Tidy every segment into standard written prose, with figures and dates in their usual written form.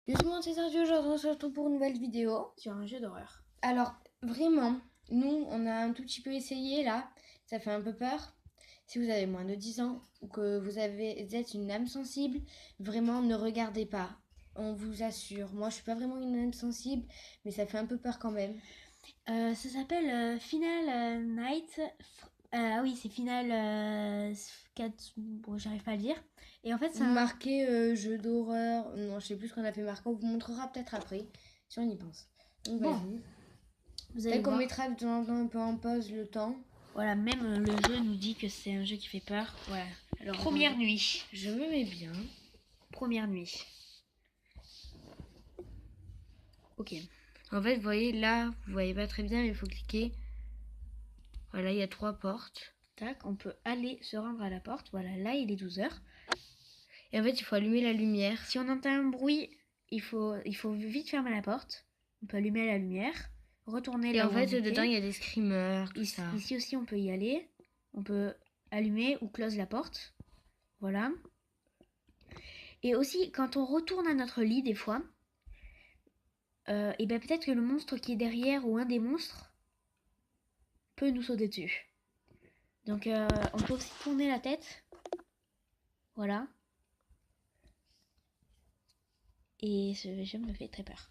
Doucement, c'est Sergio, aujourd'hui on se retrouve pour une nouvelle vidéo sur un jeu d'horreur. Alors, vraiment, nous, on a un tout petit peu essayé là, ça fait un peu peur. Si vous avez moins de 10 ans ou que vous êtes une âme sensible, vraiment ne regardez pas. On vous assure, moi je suis pas vraiment une âme sensible, mais ça fait un peu peur quand même. Ça s'appelle Final Night. Ah oui, c'est Final 4. Bon, j'arrive pas à le dire. Et en fait, Vous marquez jeu d'horreur, non, je sais plus ce qu'on a fait marquer, on vous montrera peut-être après, si on y pense. Donc Bon, vas-y. vous allez Peut-être qu'on voir. mettra de temps en temps un peu en pause le temps. Voilà, même le jeu nous dit que c'est un jeu qui fait peur. Voilà. Alors, première nuit. Je me mets bien. Première nuit. Ok. En fait, vous voyez, là, vous voyez pas très bien, mais il faut cliquer. Voilà, il y a 3 portes. Tac, on peut aller se rendre à la porte. Voilà, là, il est 12h. Et en fait, il faut allumer la lumière. Si on entend un bruit, il faut vite fermer la porte. On peut allumer la lumière, retourner là Et en où fait, on était. dedans, il y a des screamers, tout ça. Ici aussi, on peut y aller. On peut allumer ou close la porte. Voilà. Et aussi, quand on retourne à notre lit, des fois, et ben peut-être que le monstre qui est derrière ou un des monstres peut nous sauter dessus. Donc, on peut aussi tourner la tête. Voilà. Et ce jeu me fait très peur.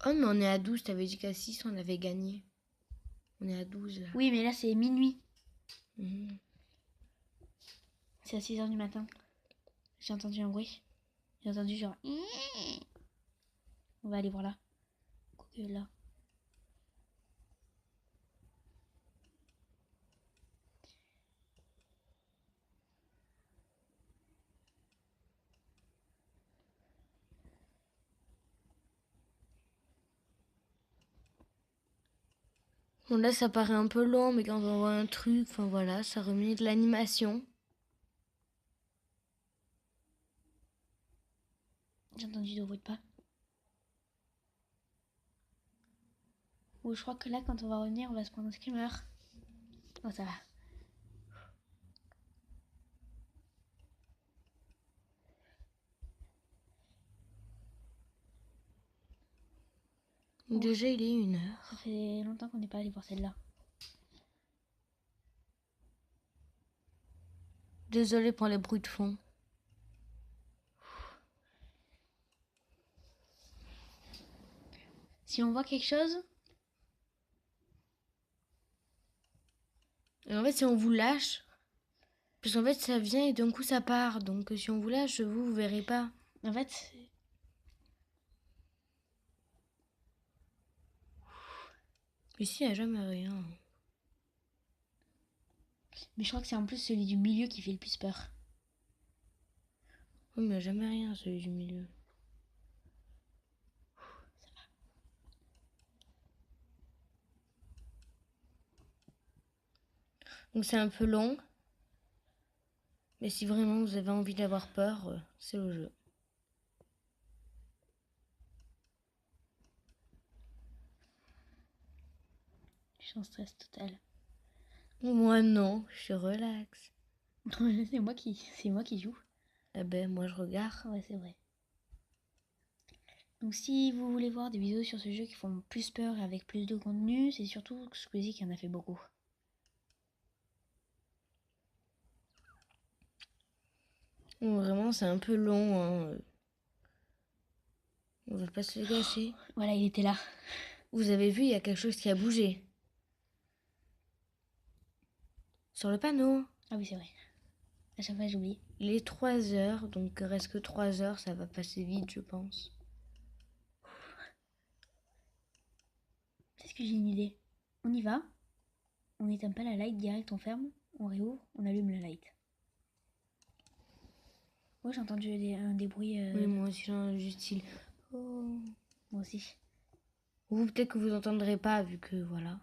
Oh, mais on est à 12. T'avais dit qu'à 6, on avait gagné. On est à 12, là. Oui, mais là, c'est minuit. Mhm. C'est à 6h du matin. J'ai entendu un bruit. J'ai entendu genre... On va aller voir là. Là. Bon, là, ça paraît un peu long, mais quand on voit un truc, enfin voilà, ça remet de l'animation. J'ai entendu de bruit de pas. Ou je crois que là, quand on va revenir, on va se prendre un screamer. Oh, ça va. Déjà, il est 1h. Ça fait longtemps qu'on n'est pas allé voir celle-là. Désolée pour les bruits de fond. Si on voit quelque chose... Et en fait, si on vous lâche... Parce qu'en fait, ça vient et d'un coup, ça part. Donc, si on vous lâche, vous verrez pas. En fait... Ici, il n'y a jamais rien. Mais je crois que c'est en plus celui du milieu qui fait le plus peur. Oui, mais il n'y a jamais rien, celui du milieu. Ça va. Donc, c'est un peu long. Mais si vraiment vous avez envie d'avoir peur, c'est le jeu. Je suis en stress total. Moi, non, je suis relax. c'est moi qui joue. Eh ben, moi, je regarde. Ouais, c'est vrai. Donc si vous voulez voir des vidéos sur ce jeu qui font plus peur et avec plus de contenu, c'est surtout Squeezie qui en a fait beaucoup. Bon, vraiment, c'est un peu long. Hein. On va pas se le gâcher. Voilà, il était là. Vous avez vu, il y a quelque chose qui a bougé. Sur le panneau. Ah oui, c'est vrai. À chaque fois, j'oublie. Il est 3h, donc il reste que 3h, ça va passer vite, je pense. Est-ce que j'ai une idée? On y va. On n'éteint pas la light direct, on ferme, on réouvre, on allume la light. Ouais, j'ai entendu des bruits. Oui, moi aussi, j'ai juste style. Oh. Moi aussi. Ou peut-être que vous entendrez pas, vu que voilà.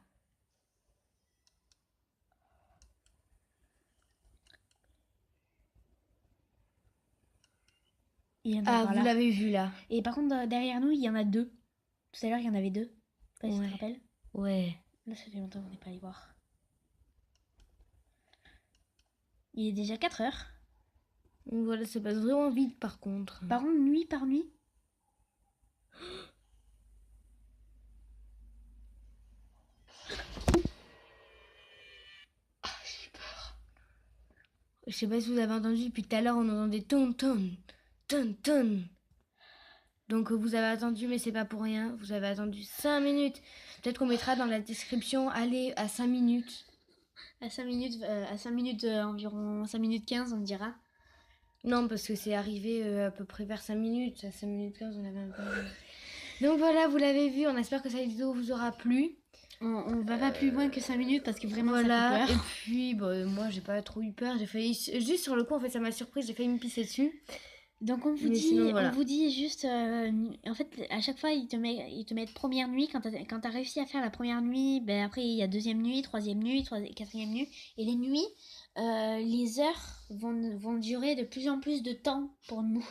Ah, vous l'avez vu là. Et par contre, derrière nous, il y en a deux. Tout à l'heure, il y en avait deux. Je sais pas si tu te rappelles. Ouais. Là, ça fait longtemps qu'on n'est pas allé voir. Il est déjà 4h. Donc voilà, ça passe vraiment vite par contre. Par contre, nuit par nuit, Je sais pas si vous avez entendu, depuis tout à l'heure, on entendait ton, ton, ton, ton. Donc vous avez attendu, mais c'est pas pour rien. Vous avez attendu 5 minutes. Peut-être qu'on mettra dans la description, allez, à 5 minutes. À 5 minutes, environ 5 minutes 15, on dira. Non, parce que c'est arrivé à peu près vers 5 minutes. À 5 minutes 15, on avait un peu... Donc voilà, vous l'avez vu. On espère que cette vidéo vous aura plu. On va pas plus loin que 5 minutes parce que vraiment Voilà, ça fait peur. et puis moi j'ai pas trop eu peur, j'ai failli juste sur le coup en fait ça m'a surprise, j'ai failli me pisser dessus. Donc on vous dit juste, en fait à chaque fois ils te mettent première nuit, quand t'as réussi à faire la première nuit, ben après il y a deuxième nuit, troisième nuit, quatrième nuit, et les nuits, les heures vont durer de plus en plus de temps pour nous.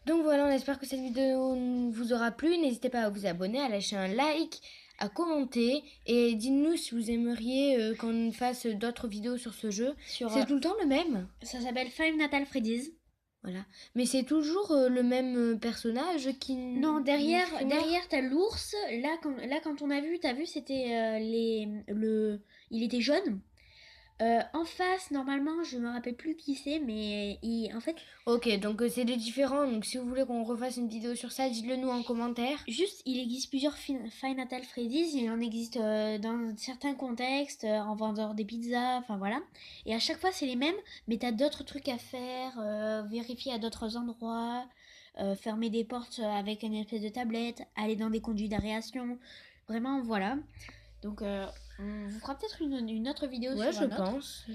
Donc voilà, on espère que cette vidéo vous aura plu, n'hésitez pas à vous abonner, à lâcher un like, à commenter, et dites-nous si vous aimeriez qu'on fasse d'autres vidéos sur ce jeu. C'est tout le temps le même. Ça s'appelle Five Nights at Freddy's. Voilà. Mais c'est toujours le même personnage qui... Non, derrière t'as l'ours. Là, quand on a vu, t'as vu, c'était il était jaune. En face, normalement, je me rappelle plus qui c'est, mais en fait... Ok, donc c'est des différents. Donc si vous voulez qu'on refasse une vidéo sur ça, dites-le nous en commentaire. Juste, il existe plusieurs Five Nights at Freddy's. Il en existe dans certains contextes, en vendeur des pizzas, enfin voilà. Et à chaque fois, c'est les mêmes, mais t'as d'autres trucs à faire, vérifier à d'autres endroits, fermer des portes avec une espèce de tablette, aller dans des conduits d'aération. Vraiment, voilà. Donc... on vous fera peut-être une autre vidéo ouais, sur je pense.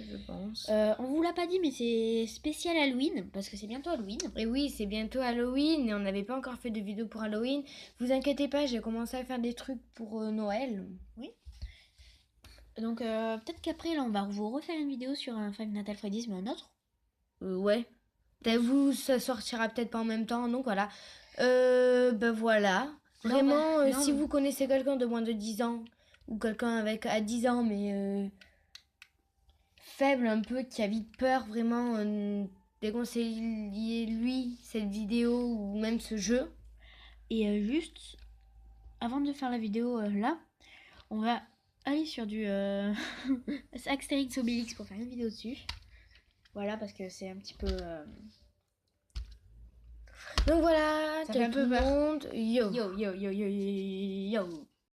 on vous l'a pas dit, mais c'est spécial Halloween, parce que c'est bientôt Halloween. Et oui, c'est bientôt Halloween, et on n'avait pas encore fait de vidéo pour Halloween. Vous inquiétez pas, j'ai commencé à faire des trucs pour Noël. Oui. Donc peut-être qu'après, là, on va vous refaire une vidéo sur un Five Nights at Freddy's, mais un autre. Ouais. Vous, ça sortira peut-être pas en même temps, donc voilà. Ben voilà. Vraiment, non, si vous connaissez quelqu'un de moins de 10 ans, ou quelqu'un à 10 ans, mais faible un peu, qui a vite peur, vraiment, déconseillez-lui cette vidéo ou même ce jeu. Et juste, avant de faire la vidéo là, on va aller sur du Astérix Obélix pour faire une vidéo dessus. Voilà, parce que c'est un petit peu... Donc voilà, ça fait un peu peur. Yo. Yo.